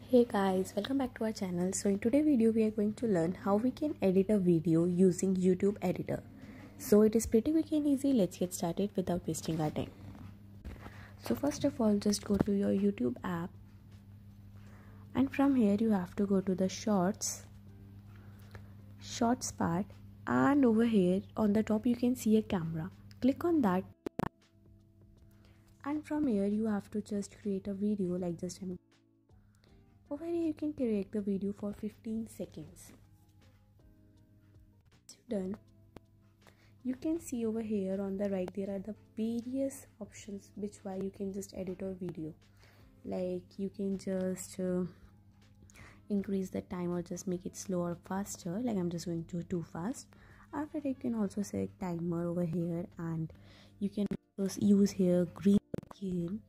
Hey guys, welcome back to our channel. So in today's video we are going to learn how we can edit a video using YouTube editor. So it is pretty quick and easy. Let's get started without wasting our time. So first of all, just go to your YouTube app, and from here you have to go to the shorts part, and over here on the top you can see a camera. Click on that, and from here you have to just create a video like just over here you can create the video for 15 seconds. Once you're done, you can see over here on the right there are the various options which way you can just edit your video. Like you can just increase the time or just make it slower or faster. Like I'm just going to too fast. After that you can also select timer over here, and you can also use here green screen,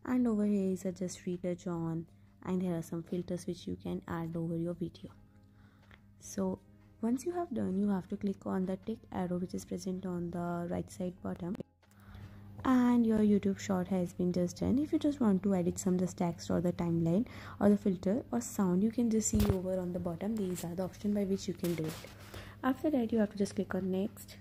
and over here is a just retouch on, and here are some filters which you can add over your video. So once you have done, you have to click on the tick arrow which is present on the right side bottom, and your YouTube short has been just done. If you just want to edit some just text or the timeline or the filter or sound, you can just see over on the bottom. These are the options by which you can do it. After that you have to just click on next,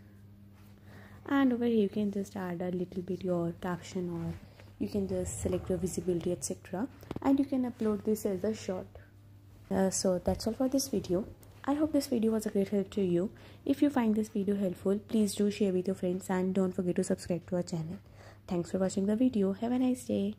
and over here you can just add a little bit your caption, or you can just select your visibility, etc., and you can upload this as a short. So that's all for this video. I hope this video was a great help to you. If you find this video helpful, please do share with your friends, and don't forget to subscribe to our channel. Thanks for watching the video. Have a nice day.